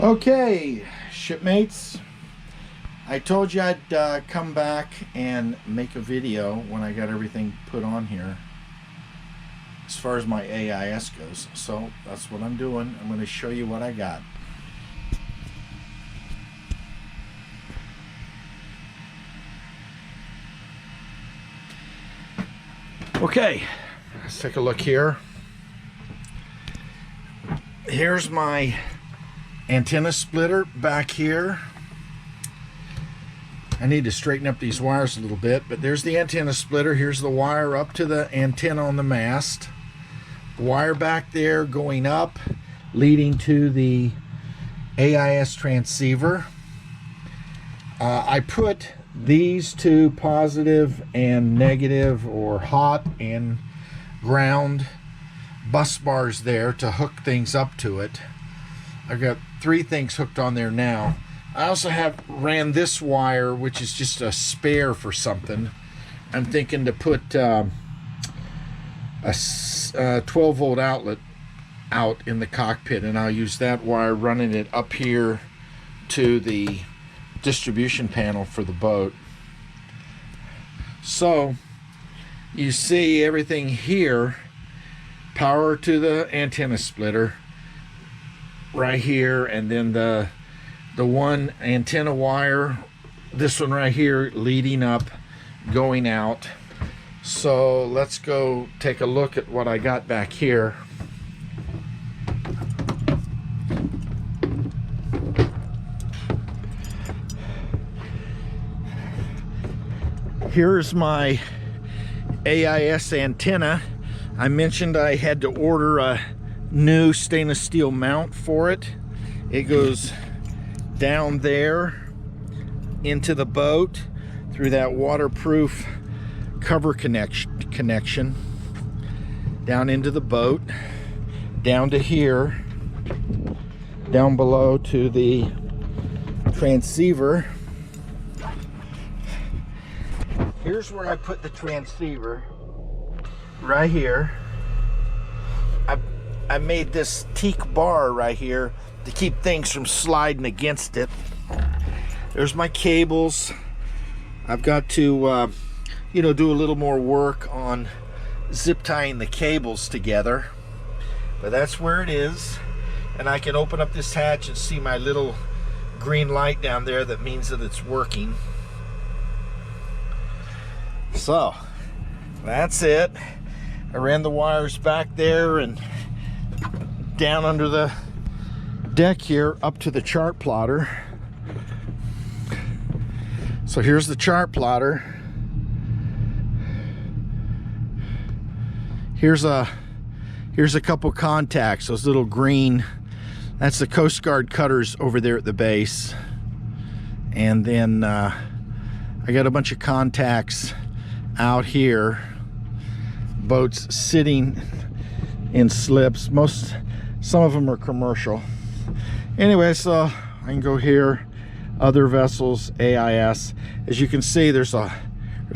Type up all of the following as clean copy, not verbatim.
Okay, shipmates, I told you I'd come back and make a video when I got everything put on here as far as my AIS goes. So that's what I'm doing. I'm going to show you what I got. Okay, let's take a look here. Here's my antenna splitter back here. I need to straighten up these wires a little bit, but there's the antenna splitter. Here's the wire up to the antenna on the mast. Wire back there going up, leading to the AIS transceiver. I put these two positive and negative, or hot and ground, bus bars there to hook things up to it. I've got 3 things hooked on there now. I also ran this wire, which is just a spare for something. I'm thinking to put a 12-volt outlet out in the cockpit, and I'll use that wire running it up here to the distribution panel for the boat. So you see everything here, power to the antenna splitter right here, and then the one antenna wire, this one right here, leading up, going out. So let's go take a look at what I got back here. Here's my AIS antenna. I mentioned I had to order a new stainless steel mount for it. It goes down there into the boat through that waterproof cover connection down into the boat, down to here, down below to the transceiver. Here's where I put the transceiver, right here. I made this teak bar right here to keep things from sliding against it. There's my cables. I've got to do a little more work on zip tying the cables together, but that's where it is. And I can open up this hatch and see my little green light down there. That means that it's working. So that's it. I ran the wires back there and down under the deck here up to the chart plotter. So here's the chart plotter. Here's a couple contacts, those little green, that's the Coast Guard cutters over there at the base. And then I got a bunch of contacts out here, boats sitting in slips. Some of them are commercial. Anyway, so I can go here, other vessels, AIS. As you can see, there's a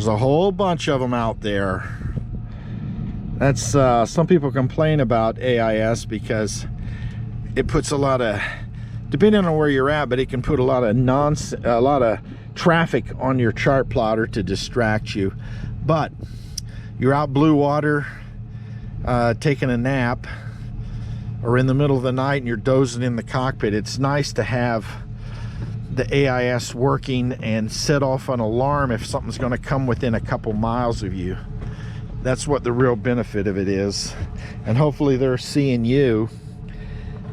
whole bunch of them out there. That's some people complain about AIS because it puts a lot of, depending on where you're at, but it can put a lot of traffic on your chart plotter to distract you. But you're out blue water, taking a nap, or in the middle of the night and you're dozing in the cockpit, it's nice to have the AIS working and set off an alarm if something's going to come within a couple miles of you. That's what the real benefit of it is. And hopefully they're seeing you.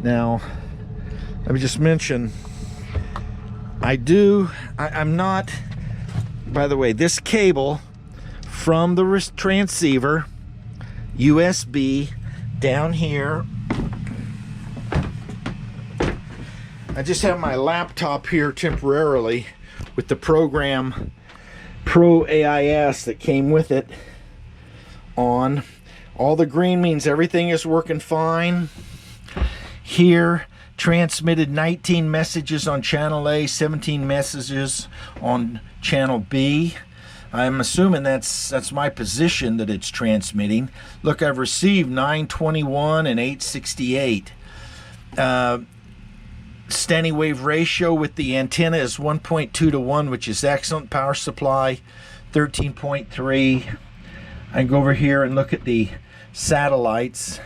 Now, let me just mention, I'm not, by the way, this cable from the transceiver, USB, down here. I just have my laptop here temporarily with the program Pro AIS that came with it on. All the green means everything is working fine. Here, transmitted 19 messages on channel A, 17 messages on channel B. I'm assuming that's my position that it's transmitting. Look, I've received 921 and 868. standing wave ratio with the antenna is 1.2 to 1, which is excellent. Power supply 13.3. I can go over here and look at the satellites.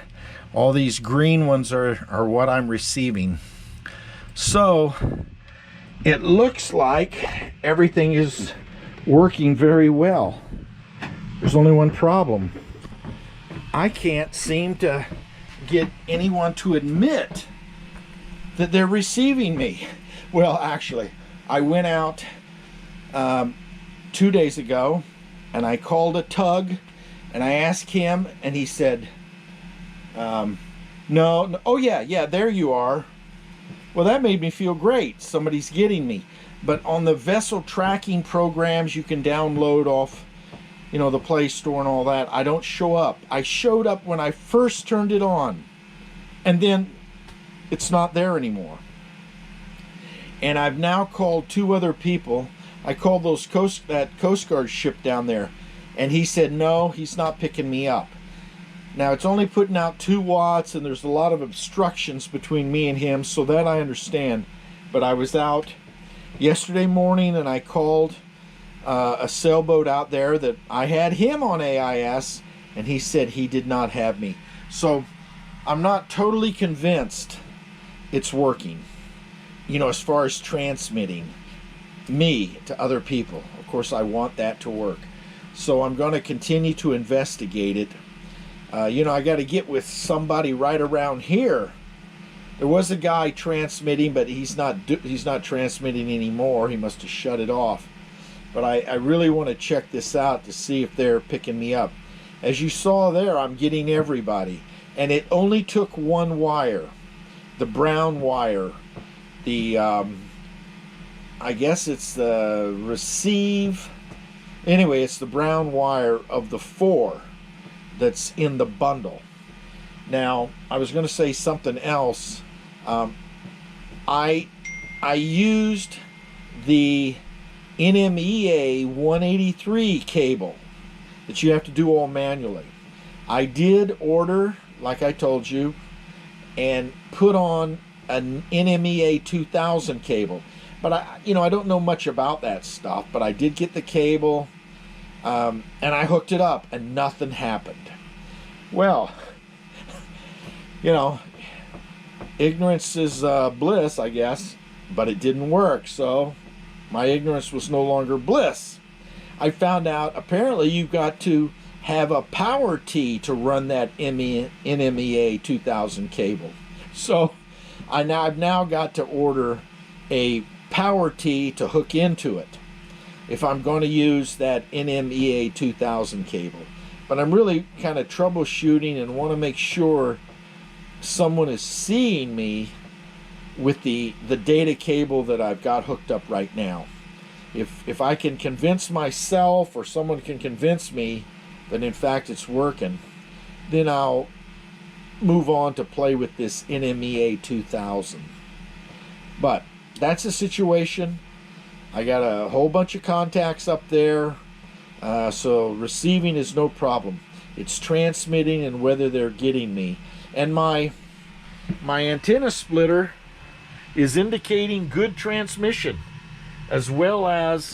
All these green ones are what I'm receiving. So it looks like everything is working very well. There's only one problem. I can't seem to get anyone to admit that they're receiving me. Well, actually, I went out 2 days ago and I called a tug and I asked him, and he said, no, oh yeah, there you are. Well, that made me feel great. Somebody's getting me. But on the vessel tracking programs you can download off, you know, the Play Store and all that, I don't show up. I showed up when I first turned it on, and then it's not there anymore. And I've now called 2 other people. I called that Coast Guard ship down there, and he said no, he's not picking me up. Now it's only putting out 2 watts, and there's a lot of obstructions between me and him, so that I understand. But I was out yesterday morning and I called a sailboat out there that I had him on AIS, and he said he did not have me. So I'm not totally convinced it's working, you know, as far as transmitting me to other people. Of course, I want that to work. So I'm going to continue to investigate it. You know, I got to get with somebody right around here. There was a guy transmitting, but he's not transmitting anymore. He must have shut it off. But I really want to check this out to see if they're picking me up. As you saw there, I'm getting everybody. And it only took 1 wire, the brown wire. The, I guess it's the receive. Anyway, it's the brown wire of the 4 that's in the bundle. Now, I was going to say something else. I used the NMEA 183 cable that you have to do all manually. I did order, like I told you, and put on an NMEA 2000 cable. But I don't know much about that stuff, but I did get the cable, and I hooked it up, and nothing happened. Well, you know, ignorance is bliss, I guess, but it didn't work, so my ignorance was no longer bliss. I found out apparently you've got to have a power T to run that NMEA 2000 cable. So I've now got to order a power T to hook into it if I'm going to use that NMEA 2000 cable. But I'm really kind of troubleshooting and want to make sure someone is seeing me with the data cable that I've got hooked up right now. If I can convince myself, or someone can convince me that in fact it's working, then I'll move on to play with this NMEA 2000. But that's the situation. I got a whole bunch of contacts up there, so receiving is no problem. It's transmitting and whether they're getting me. And my antenna splitter is indicating good transmission, as well as